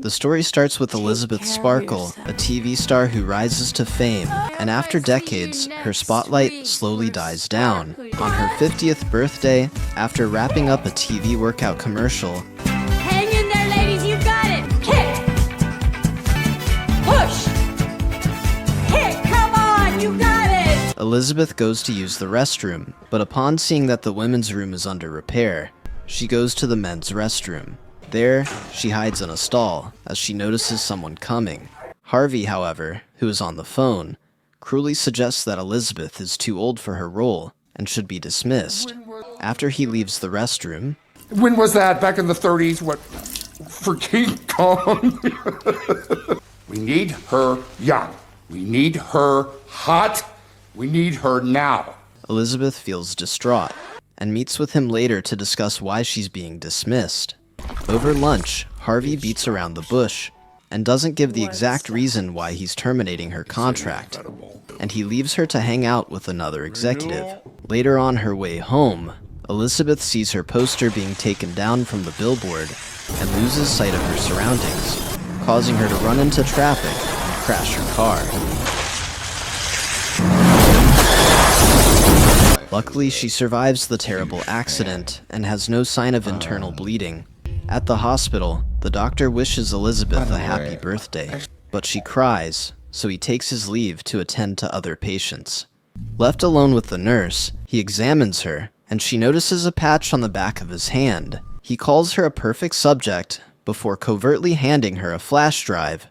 The story starts with Elizabeth Sparkle, a TV star who rises to fame, and after decades, her spotlight slowly dies down. On her 50th birthday, after wrapping up a TV workout commercial, hang in there, ladies, you got it! Kick! Push! Kick! Come on, you got it! Elizabeth goes to use the restroom, but upon seeing that the women's room is under repair, she goes to the men's restroom. There, she hides in a stall as she notices someone coming. Harvey, however, who is on the phone, cruelly suggests that Elizabeth is too old for her role and should be dismissed. After he leaves the restroom... When was that? Back in the 30s? What? For King Kong? We need her young. We need her hot. We need her now. Elizabeth feels distraught and meets with him later to discuss why she's being dismissed. Over lunch, Harvey beats around the bush and doesn't give the exact reason why he's terminating her contract, and he leaves her to hang out with another executive. Later on her way home, Elizabeth sees her poster being taken down from the billboard and loses sight of her surroundings, causing her to run into traffic and crash her car. Luckily, she survives the terrible accident and has no sign of internal bleeding. At the hospital, the doctor wishes Elizabeth a happy birthday, but she cries, so he takes his leave to attend to other patients. Left alone with the nurse, he examines her, and she notices a patch on the back of his hand. He calls her a perfect subject before covertly handing her a flash drive.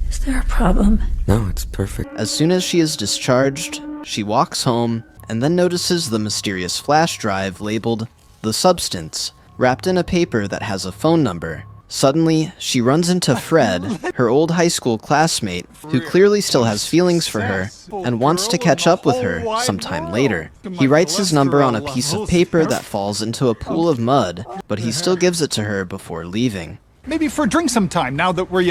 Is there a problem? No, it's perfect. As soon as she is discharged, she walks home and then notices the mysterious flash drive labeled The Substance, wrapped in a paper that has a phone number. Suddenly, she runs into Fred, her old high school classmate, who clearly still has feelings for her and wants to catch up with her sometime later. He writes his number on a piece of paper that falls into a pool of mud, but he still gives it to her before leaving. Maybe for a drink sometime, now that we're,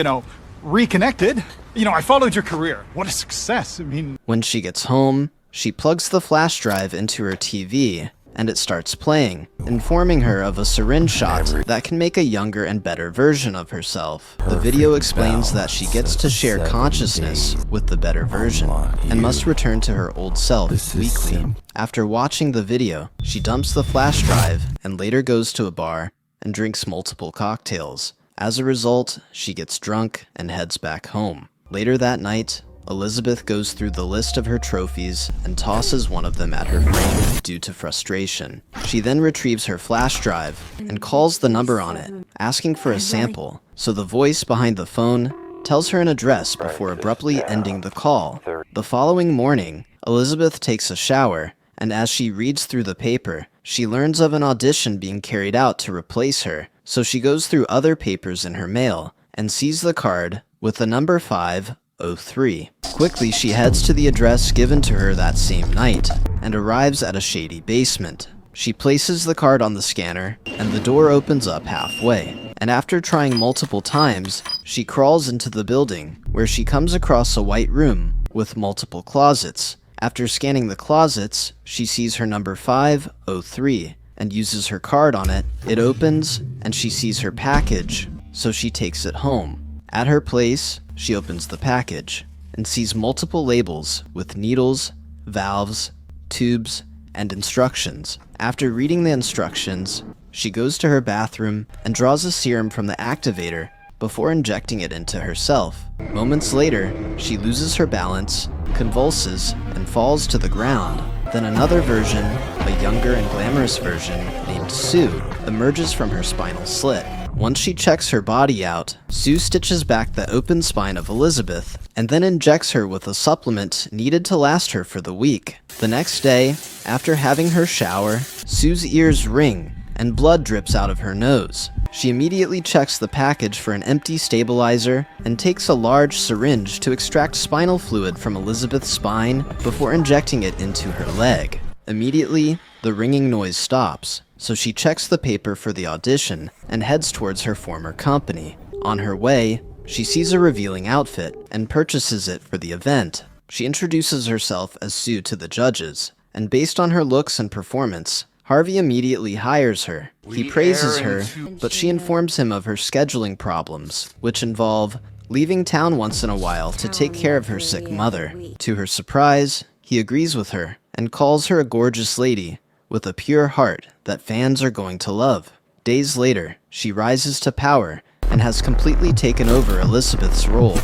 reconnected. I followed your career. What a success. When she gets home, she plugs the flash drive into her TV, and it starts playing, informing her of a syringe shot that can make a younger and better version of herself. The video explains that she gets to share consciousness with the better version, and must return to her old self weekly. After watching the video, she dumps the flash drive, and later goes to a bar and drinks multiple cocktails. As a result, she gets drunk and heads back home. Later that night, Elizabeth goes through the list of her trophies and tosses one of them at her frame due to frustration. She then retrieves her flash drive and calls the number on it, asking for a sample, so the voice behind the phone tells her an address before abruptly ending the call. The following morning, Elizabeth takes a shower, and as she reads through the paper, she learns of an audition being carried out to replace her, so she goes through other papers in her mail and sees the card with the number 503. Quickly, she heads to the address given to her that same night and arrives at a shady basement. She places the card on the scanner and the door opens up halfway. And after trying multiple times, she crawls into the building where she comes across a white room with multiple closets. After scanning the closets, she sees her number 503 and uses her card on it. It opens and she sees her package, so she takes it home. At her place, she opens the package and sees multiple labels with needles, valves, tubes, and instructions. After reading the instructions, she goes to her bathroom and draws a serum from the activator before injecting it into herself. Moments later, she loses her balance, convulses, and falls to the ground. Then another version, a younger and glamorous version named Sue, emerges from her spinal slit. Once she checks her body out, Sue stitches back the open spine of Elizabeth and then injects her with a supplement needed to last her for the week. The next day, after having her shower, Sue's ears ring and blood drips out of her nose. She immediately checks the package for an empty stabilizer and takes a large syringe to extract spinal fluid from Elizabeth's spine before injecting it into her leg. Immediately, the ringing noise stops, so she checks the paper for the audition and heads towards her former company. On her way, she sees a revealing outfit and purchases it for the event. She introduces herself as Sue to the judges, and based on her looks and performance, Harvey immediately hires her. He praises her, but she informs him of her scheduling problems, which involve leaving town once in a while to take care of her sick mother. To her surprise, he agrees with her and calls her a gorgeous lady with a pure heart that fans are going to love. Days later, she rises to power and has completely taken over Elizabeth's role.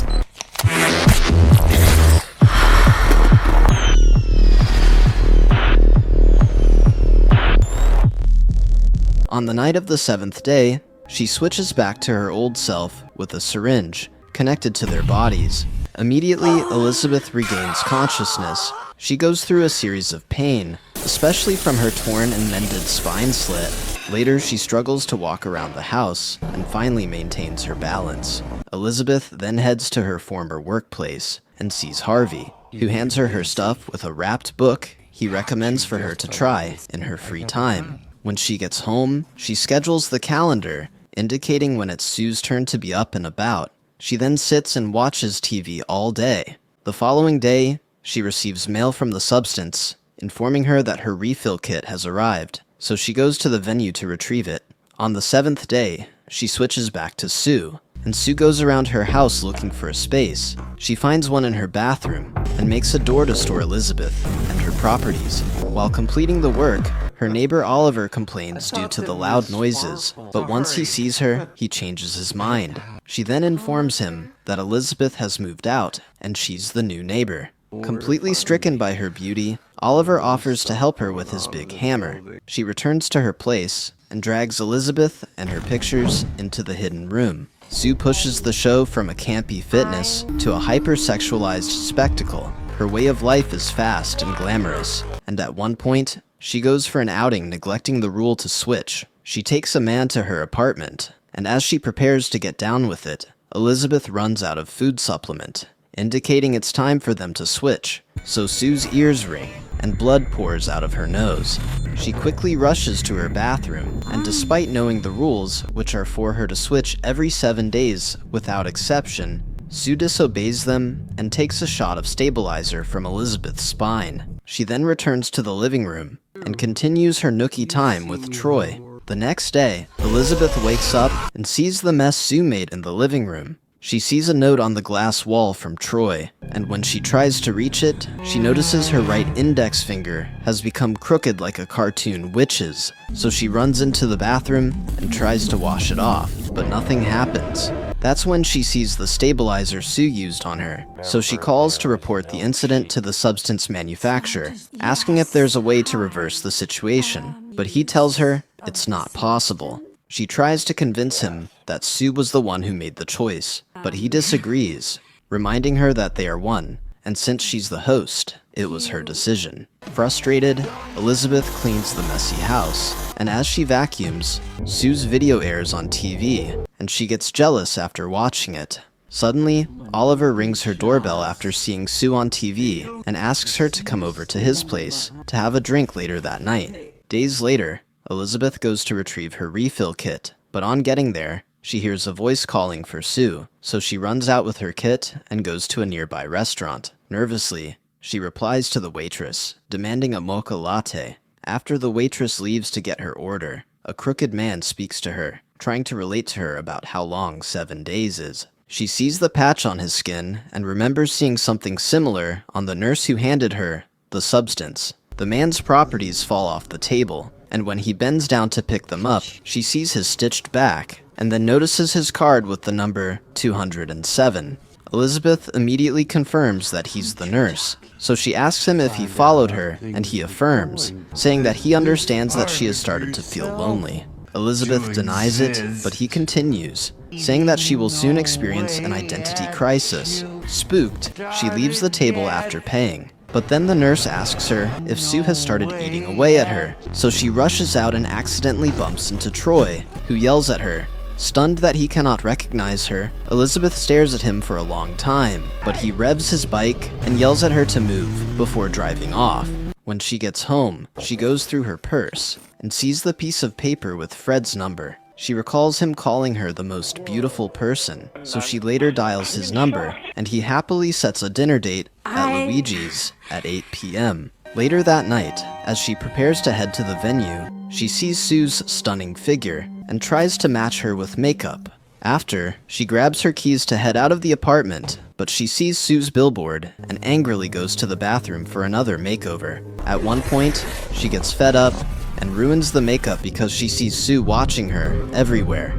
On the night of the 7th day, she switches back to her old self with a syringe connected to their bodies. Immediately, Elizabeth regains consciousness. She goes through a series of pain, especially from her torn and mended spine slit. Later, she struggles to walk around the house and finally maintains her balance. Elizabeth then heads to her former workplace and sees Harvey, who hands her stuff with a wrapped book he recommends for her to try in her free time. When she gets home, she schedules the calendar, indicating when it's Sue's turn to be up and about. She then sits and watches TV all day. The following day, she receives mail from the substance, informing her that her refill kit has arrived, so she goes to the venue to retrieve it. On the 7th day, she switches back to Sue, and Sue goes around her house looking for a space. She finds one in her bathroom and makes a door to store Elizabeth and her properties. While completing the work, her neighbor Oliver complains due to the loud noises, but once he sees her, he changes his mind. She then informs him that Elizabeth has moved out, and she's the new neighbor. Completely stricken by her beauty, Oliver offers to help her with his big hammer. She returns to her place and drags Elizabeth and her pictures into the hidden room. Sue pushes the show from a campy fitness to a hyper-sexualized spectacle. Her way of life is fast and glamorous, and at one point, she goes for an outing neglecting the rule to switch. She takes a man to her apartment, and as she prepares to get down with it, Elizabeth runs out of food supplement, indicating it's time for them to switch. So Sue's ears ring, and blood pours out of her nose. She quickly rushes to her bathroom, and despite knowing the rules, which are for her to switch every 7 days without exception, Sue disobeys them and takes a shot of stabilizer from Elizabeth's spine. She then returns to the living room and continues her nookie time with Troy. The next day, Elizabeth wakes up and sees the mess Sue made in the living room. She sees a note on the glass wall from Troy, and when she tries to reach it, she notices her right index finger has become crooked like a cartoon witch's. So she runs into the bathroom and tries to wash it off, but nothing happens. That's when she sees the stabilizer Sue used on her, so she calls to report the incident to the substance manufacturer, asking if there's a way to reverse the situation, but he tells her it's not possible. She tries to convince him that Sue was the one who made the choice, but he disagrees, reminding her that they are one, and since she's the host, it was her decision. Frustrated, Elizabeth cleans the messy house, and as she vacuums, Sue's video airs on TV, and she gets jealous after watching it. Suddenly, Oliver rings her doorbell after seeing Sue on TV and asks her to come over to his place to have a drink later that night. Days later, Elizabeth goes to retrieve her refill kit, but on getting there, she hears a voice calling for Sue, so she runs out with her kit and goes to a nearby restaurant. Nervously, she replies to the waitress, demanding a mocha latte. After the waitress leaves to get her order, a crooked man speaks to her, trying to relate to her about how long 7 days is. She sees the patch on his skin and remembers seeing something similar on the nurse who handed her the substance. The man's properties fall off the table, and when he bends down to pick them up, she sees his stitched back, and then notices his card with the number 207. Elizabeth immediately confirms that he's the nurse, so she asks him if he followed her, and he affirms, saying that he understands that she has started to feel lonely. Elizabeth denies it, but he continues, saying that she will soon experience an identity crisis. Spooked, she leaves the table after paying. But then the nurse asks her if Sue has started eating away at her, so she rushes out and accidentally bumps into Troy, who yells at her. Stunned that he cannot recognize her, Elizabeth stares at him for a long time, but he revs his bike and yells at her to move before driving off. When she gets home, she goes through her purse and sees the piece of paper with Fred's number. She recalls him calling her the most beautiful person, so she later dials his number, and he happily sets a dinner date at Luigi's at 8 p.m. Later that night, as she prepares to head to the venue, she sees Sue's stunning figure and tries to match her with makeup. After, she grabs her keys to head out of the apartment, but she sees Sue's billboard and angrily goes to the bathroom for another makeover. At one point, she gets fed up and ruins the makeup because she sees Sue watching her everywhere.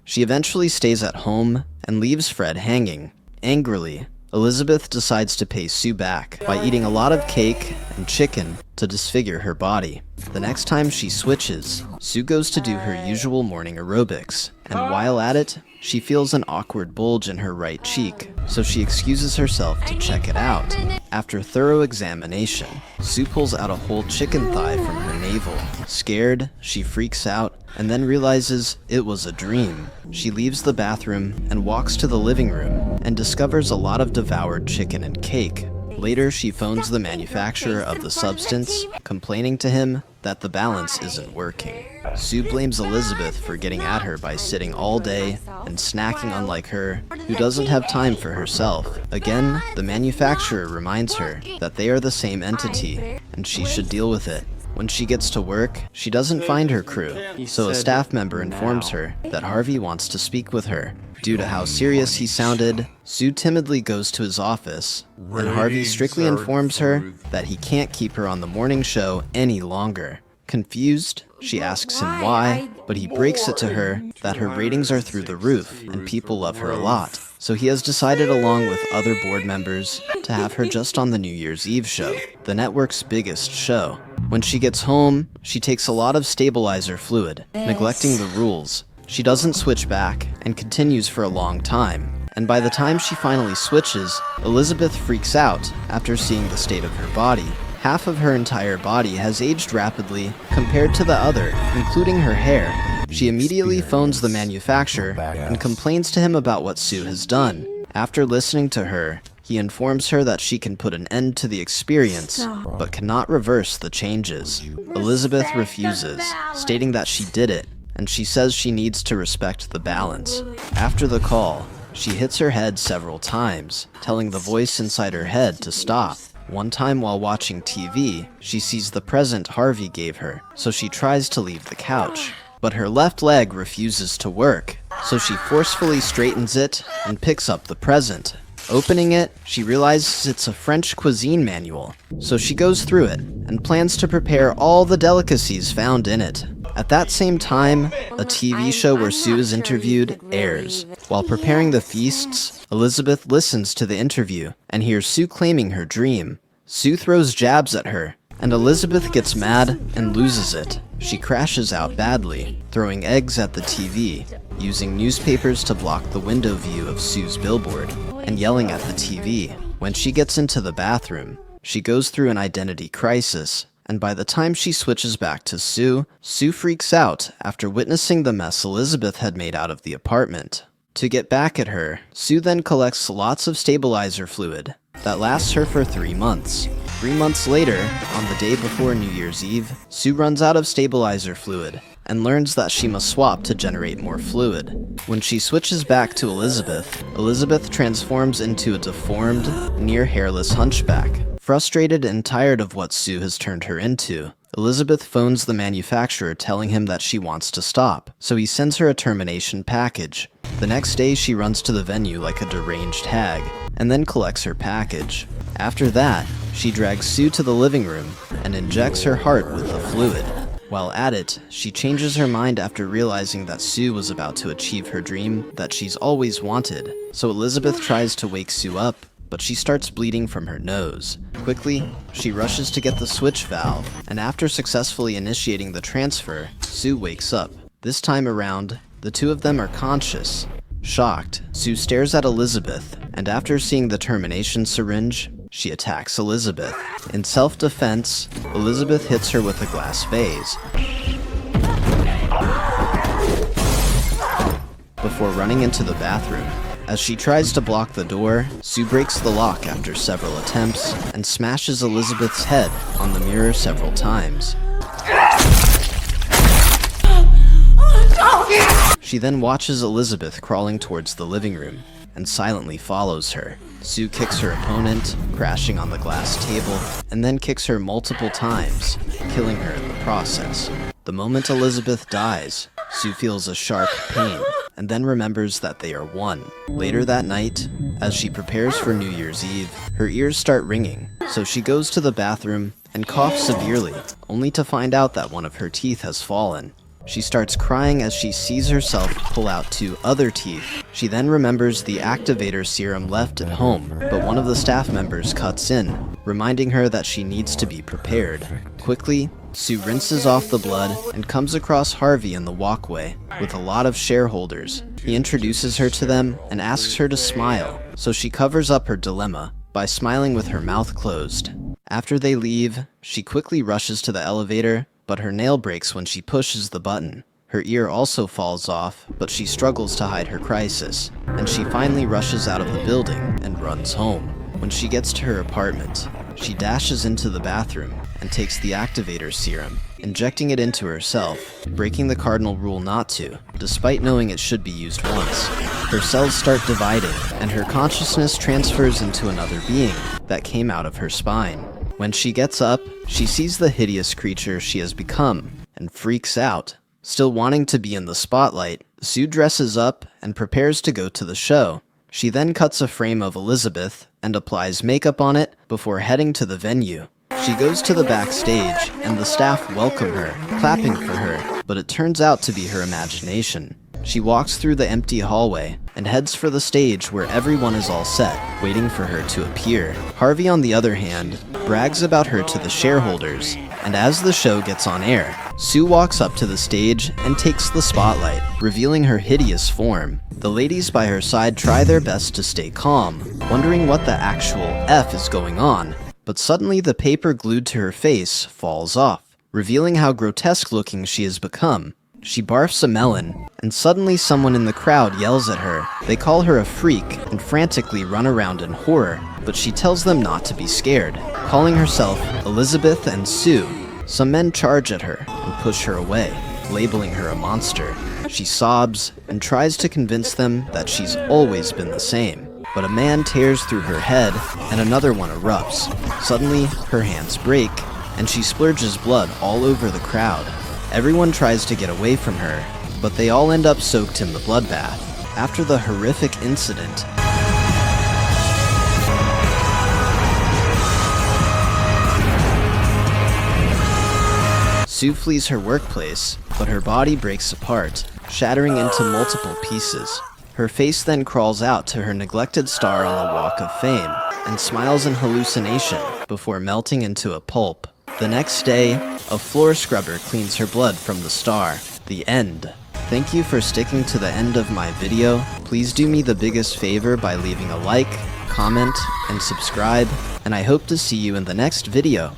She eventually stays at home and leaves Fred hanging. Angrily, Elizabeth decides to pay Sue back by eating a lot of cake and chicken to disfigure her body. The next time she switches, Sue goes to do her usual morning aerobics, and while at it, she feels an awkward bulge in her right cheek, so she excuses herself to check it out. After thorough examination, Sue pulls out a whole chicken thigh from her navel. Scared, she freaks out and then realizes it was a dream. She leaves the bathroom and walks to the living room and discovers a lot of devoured chicken and cake. Later, she phones the manufacturer of the substance, complaining to him that the balance isn't working. Sue blames Elizabeth for getting at her by sitting all day and snacking unlike her, who doesn't have time for herself. Again, the manufacturer reminds her that they are the same entity, and she should deal with it. When she gets to work, she doesn't find her crew, so a staff member informs her that Harvey wants to speak with her. Due to how serious he sounded, Sue timidly goes to his office, and Harvey strictly informs her that he can't keep her on the morning show any longer. Confused, she asks him why, but he breaks it to her that her ratings are through the roof and people love her a lot. So he has decided, along with other board members, to have her just on the New Year's Eve show, the network's biggest show. When she gets home, she takes a lot of stabilizer fluid, neglecting the rules. She doesn't switch back and continues for a long time. And by the time she finally switches, Elizabeth freaks out after seeing the state of her body. Half of her entire body has aged rapidly compared to the other, including her hair. She immediately phones the manufacturer and complains to him about what Sue has done. After listening to her, he informs her that she can put an end to the experience, but cannot reverse the changes. Elizabeth refuses, stating that she did it, and she says she needs to respect the balance. After the call, she hits her head several times, telling the voice inside her head to stop. One time while watching TV, she sees the present Harvey gave her, so she tries to leave the couch. But her left leg refuses to work, so she forcefully straightens it and picks up the present. Opening it, she realizes it's a French cuisine manual, so she goes through it and plans to prepare all the delicacies found in it. At that same time, a TV show where Sue is interviewed airs. While preparing the feasts, Elizabeth listens to the interview and hears Sue claiming her dream. Sue throws jabs at her, and Elizabeth gets mad and loses it. She crashes out badly, throwing eggs at the TV, using newspapers to block the window view of Sue's billboard, and yelling at the TV. When she gets into the bathroom, she goes through an identity crisis, and by the time she switches back to Sue, Sue freaks out after witnessing the mess Elizabeth had made out of the apartment. To get back at her, Sue then collects lots of stabilizer fluid that lasts her for 3 months. 3 months later, on the day before New Year's Eve, Sue runs out of stabilizer fluid and learns that she must swap to generate more fluid. When she switches back to Elizabeth, Elizabeth transforms into a deformed, near-hairless hunchback. Frustrated and tired of what Sue has turned her into, Elizabeth phones the manufacturer telling him that she wants to stop, so he sends her a termination package. The next day, she runs to the venue like a deranged hag, and then collects her package. After that, she drags Sue to the living room and injects her heart with the fluid. While at it, she changes her mind after realizing that Sue was about to achieve her dream that she's always wanted. So Elizabeth tries to wake Sue up, but she starts bleeding from her nose. Quickly, she rushes to get the switch valve, and after successfully initiating the transfer, Sue wakes up. This time around, the two of them are conscious. Shocked, Sue stares at Elizabeth, and after seeing the termination syringe, she attacks Elizabeth. In self-defense, Elizabeth hits her with a glass vase before running into the bathroom. As she tries to block the door, Sue breaks the lock after several attempts and smashes Elizabeth's head on the mirror several times. She then watches Elizabeth crawling towards the living room and silently follows her. Sue kicks her opponent, crashing on the glass table, and then kicks her multiple times, killing her in the process. The moment Elizabeth dies, Sue feels a sharp pain, and then remembers that they are one. Later that night, as she prepares for New Year's Eve, her ears start ringing, so she goes to the bathroom and coughs severely, only to find out that one of her teeth has fallen. She starts crying as she sees herself pull out 2 other teeth. She then remembers the activator serum left at home, but one of the staff members cuts in, reminding her that she needs to be prepared. Quickly, Sue rinses off the blood and comes across Harvey in the walkway with a lot of shareholders. He introduces her to them and asks her to smile, so she covers up her dilemma by smiling with her mouth closed. After they leave, she quickly rushes to the elevator, but her nail breaks when she pushes the button. Her ear also falls off, but she struggles to hide her crisis, and she finally rushes out of the building and runs home. When she gets to her apartment, she dashes into the bathroom and takes the activator serum, injecting it into herself, breaking the cardinal rule not to, despite knowing it should be used once. Her cells start dividing, and her consciousness transfers into another being that came out of her spine. When she gets up, she sees the hideous creature she has become, and freaks out. Still wanting to be in the spotlight, Sue dresses up and prepares to go to the show. She then cuts a frame of Elizabeth and applies makeup on it before heading to the venue. She goes to the backstage, and the staff welcome her, clapping for her, but it turns out to be her imagination. She walks through the empty hallway and heads for the stage where everyone is all set, waiting for her to appear. Harvey, on the other hand, brags about her to the shareholders, and as the show gets on air, Sue walks up to the stage and takes the spotlight, revealing her hideous form. The ladies by her side try their best to stay calm, wondering what the actual F is going on, but suddenly the paper glued to her face falls off, revealing how grotesque looking she has become. She barfs a melon, and suddenly someone in the crowd yells at her. They call her a freak and frantically run around in horror, but she tells them not to be scared. Calling herself Elizabeth and Sue, some men charge at her and push her away, labeling her a monster. She sobs and tries to convince them that she's always been the same. But a man tears through her head, and another one erupts. Suddenly, her hands break, and she splurges blood all over the crowd. Everyone tries to get away from her, but they all end up soaked in the bloodbath. After the horrific incident, Sue flees her workplace, but her body breaks apart, shattering into multiple pieces. Her face then crawls out to her neglected star on the Walk of Fame, and smiles in hallucination before melting into a pulp. The next day, a floor scrubber cleans her blood from the star. The end. Thank you for sticking to the end of my video. Please do me the biggest favor by leaving a like, comment, and subscribe, and I hope to see you in the next video.